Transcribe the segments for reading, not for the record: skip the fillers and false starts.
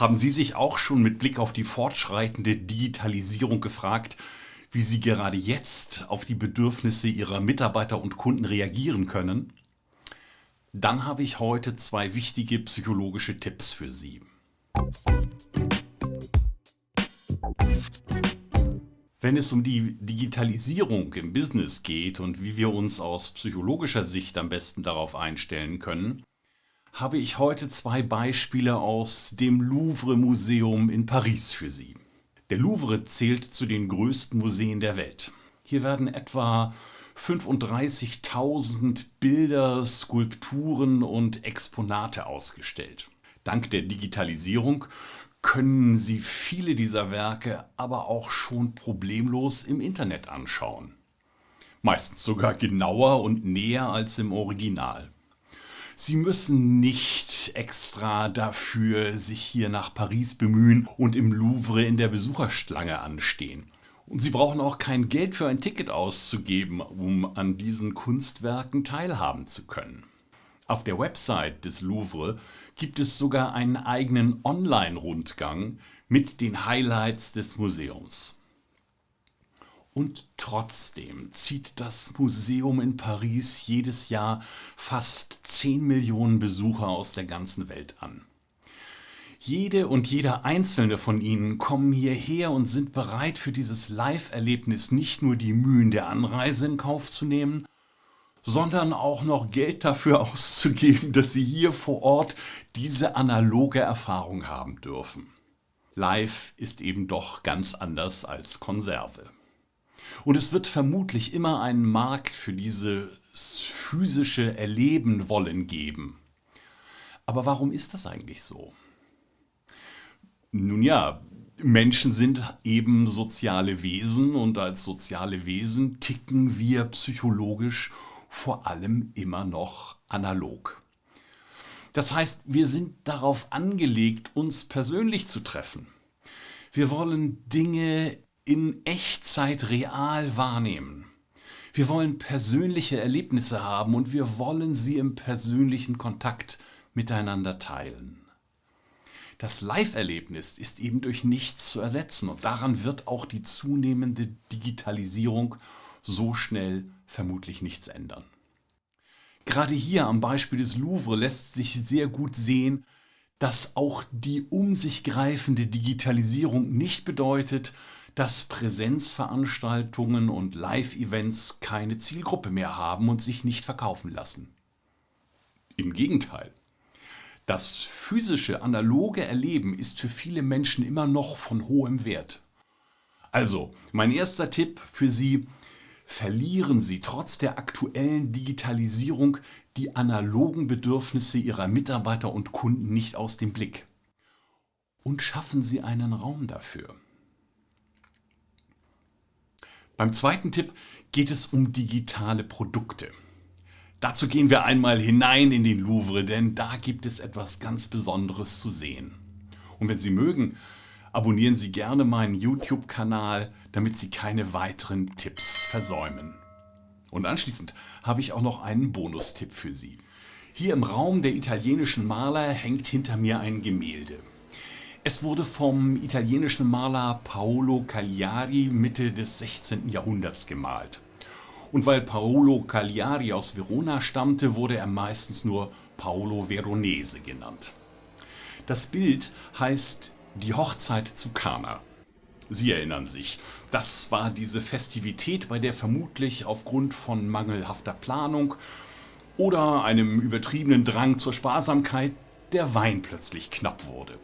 Haben Sie sich auch schon mit Blick auf die fortschreitende Digitalisierung gefragt, wie Sie gerade jetzt auf die Bedürfnisse Ihrer Mitarbeiter und Kunden reagieren können? Dann habe ich heute zwei wichtige psychologische Tipps für Sie. Wenn es um die Digitalisierung im Business geht und wie wir uns aus psychologischer Sicht am besten darauf einstellen können, habe ich heute zwei Beispiele aus dem Louvre Museum in Paris für Sie. Der Louvre zählt zu den größten Museen der Welt. Hier werden etwa 35.000 Bilder, Skulpturen und Exponate ausgestellt. Dank der Digitalisierung können Sie viele dieser Werke aber auch schon problemlos im Internet anschauen. Meistens sogar genauer und näher als im Original. Sie müssen nicht extra dafür sich hier nach Paris bemühen und im Louvre in der Besucherschlange anstehen. Und Sie brauchen auch kein Geld für ein Ticket auszugeben, um an diesen Kunstwerken teilhaben zu können. Auf der Website des Louvre gibt es sogar einen eigenen Online-Rundgang mit den Highlights des Museums. Und trotzdem zieht das Museum in Paris jedes Jahr fast 10 Millionen Besucher aus der ganzen Welt an. Jede und jeder einzelne von ihnen kommen hierher und sind bereit, für dieses Live-Erlebnis nicht nur die Mühen der Anreise in Kauf zu nehmen, sondern auch noch Geld dafür auszugeben, dass sie hier vor Ort diese analoge Erfahrung haben dürfen. Live ist eben doch ganz anders als Konserve. Und es wird vermutlich immer einen Markt für dieses physische Erleben wollen geben. Aber warum ist das eigentlich so? Nun ja, Menschen sind eben soziale Wesen und als soziale Wesen ticken wir psychologisch vor allem immer noch analog. Das heißt, wir sind darauf angelegt, uns persönlich zu treffen. Wir wollen Dinge in Echtzeit real wahrnehmen. Wir wollen persönliche Erlebnisse haben und wir wollen sie im persönlichen Kontakt miteinander teilen. Das Live-Erlebnis ist eben durch nichts zu ersetzen und daran wird auch die zunehmende Digitalisierung so schnell vermutlich nichts ändern. Gerade hier am Beispiel des Louvre lässt sich sehr gut sehen, dass auch die um sich greifende Digitalisierung nicht bedeutet, dass Präsenzveranstaltungen und Live-Events keine Zielgruppe mehr haben und sich nicht verkaufen lassen. Im Gegenteil. Das physische, analoge Erleben ist für viele Menschen immer noch von hohem Wert. Also, mein erster Tipp für Sie: Verlieren Sie trotz der aktuellen Digitalisierung die analogen Bedürfnisse Ihrer Mitarbeiter und Kunden nicht aus dem Blick. Und schaffen Sie einen Raum dafür. Beim zweiten Tipp geht es um digitale Produkte. Dazu gehen wir einmal hinein in den Louvre, denn da gibt es etwas ganz Besonderes zu sehen. Und wenn Sie mögen, abonnieren Sie gerne meinen YouTube-Kanal, damit Sie keine weiteren Tipps versäumen. Und anschließend habe ich auch noch einen Bonustipp für Sie. Hier im Raum der italienischen Maler hängt hinter mir ein Gemälde. Es wurde vom italienischen Maler Paolo Cagliari Mitte des 16. Jahrhunderts gemalt. Und weil Paolo Cagliari aus Verona stammte, wurde er meistens nur Paolo Veronese genannt. Das Bild heißt Die Hochzeit zu Cana. Sie erinnern sich, das war diese Festivität, bei der vermutlich aufgrund von mangelhafter Planung oder einem übertriebenen Drang zur Sparsamkeit der Wein plötzlich knapp wurde.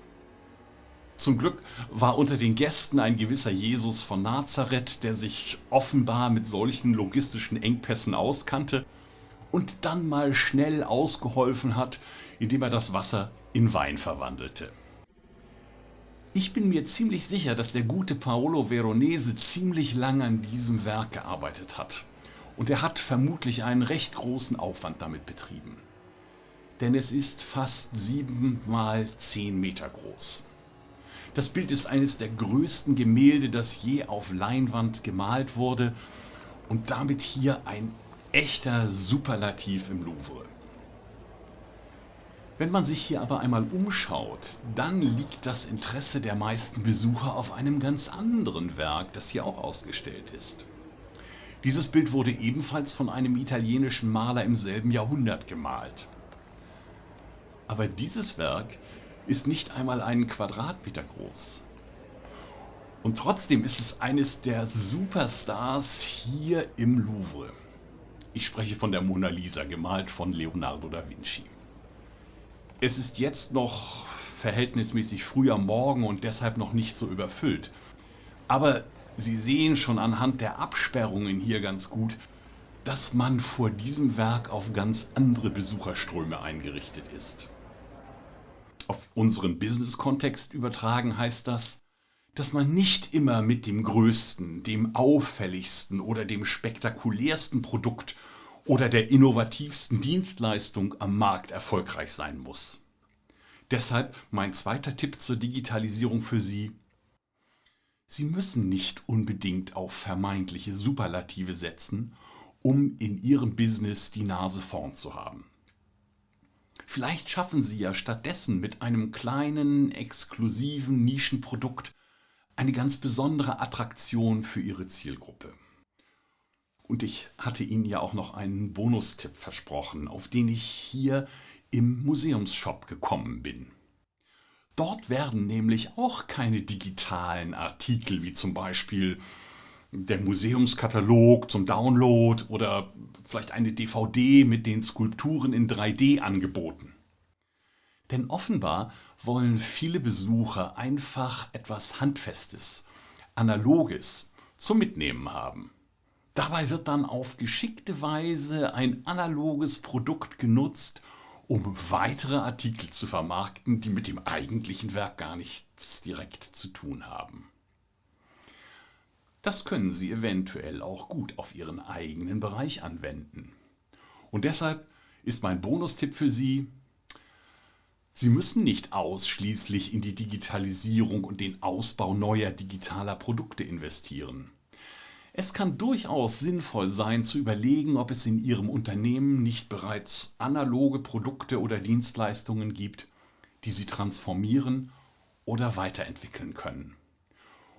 Zum Glück war unter den Gästen ein gewisser Jesus von Nazareth, der sich offenbar mit solchen logistischen Engpässen auskannte und dann mal schnell ausgeholfen hat, indem er das Wasser in Wein verwandelte. Ich bin mir ziemlich sicher, dass der gute Paolo Veronese ziemlich lang an diesem Werk gearbeitet hat. Und er hat vermutlich einen recht großen Aufwand damit betrieben. Denn es ist fast 7 mal 10 Meter groß. Das Bild ist eines der größten Gemälde, das je auf Leinwand gemalt wurde und damit hier ein echter Superlativ im Louvre. Wenn man sich hier aber einmal umschaut, dann liegt das Interesse der meisten Besucher auf einem ganz anderen Werk, das hier auch ausgestellt ist. Dieses Bild wurde ebenfalls von einem italienischen Maler im selben Jahrhundert gemalt. Aber dieses Werk ist nicht einmal einen Quadratmeter groß. Und trotzdem ist es eines der Superstars hier im Louvre. Ich spreche von der Mona Lisa, gemalt von Leonardo da Vinci. Es ist jetzt noch verhältnismäßig früh am Morgen und deshalb noch nicht so überfüllt. Aber Sie sehen schon anhand der Absperrungen hier ganz gut, dass man vor diesem Werk auf ganz andere Besucherströme eingerichtet ist. Auf unseren Business-Kontext übertragen heißt das, dass man nicht immer mit dem größten, dem auffälligsten oder dem spektakulärsten Produkt oder der innovativsten Dienstleistung am Markt erfolgreich sein muss. Deshalb mein zweiter Tipp zur Digitalisierung für Sie: Sie müssen nicht unbedingt auf vermeintliche Superlative setzen, um in Ihrem Business die Nase vorn zu haben. Vielleicht schaffen Sie ja stattdessen mit einem kleinen, exklusiven Nischenprodukt eine ganz besondere Attraktion für Ihre Zielgruppe. Und ich hatte Ihnen ja auch noch einen Bonustipp versprochen, auf den ich hier im Museumsshop gekommen bin. Dort werden nämlich auch keine digitalen Artikel wie zum Beispiel der Museumskatalog zum Download oder vielleicht eine DVD mit den Skulpturen in 3D angeboten. Denn offenbar wollen viele Besucher einfach etwas Handfestes, Analoges zum Mitnehmen haben. Dabei wird dann auf geschickte Weise ein analoges Produkt genutzt, um weitere Artikel zu vermarkten, die mit dem eigentlichen Werk gar nichts direkt zu tun haben. Das können Sie eventuell auch gut auf Ihren eigenen Bereich anwenden. Und deshalb ist mein Bonustipp für Sie: Sie müssen nicht ausschließlich in die Digitalisierung und den Ausbau neuer digitaler Produkte investieren. Es kann durchaus sinnvoll sein, zu überlegen, ob es in Ihrem Unternehmen nicht bereits analoge Produkte oder Dienstleistungen gibt, die Sie transformieren oder weiterentwickeln können.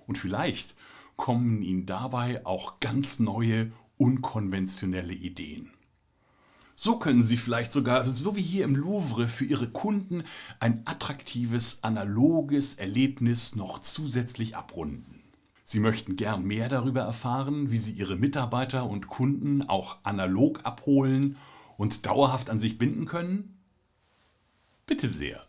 Und vielleicht kommen Ihnen dabei auch ganz neue, unkonventionelle Ideen. So können Sie vielleicht sogar, so wie hier im Louvre, für Ihre Kunden ein attraktives, analoges Erlebnis noch zusätzlich abrunden. Sie möchten gern mehr darüber erfahren, wie Sie Ihre Mitarbeiter und Kunden auch analog abholen und dauerhaft an sich binden können? Bitte sehr.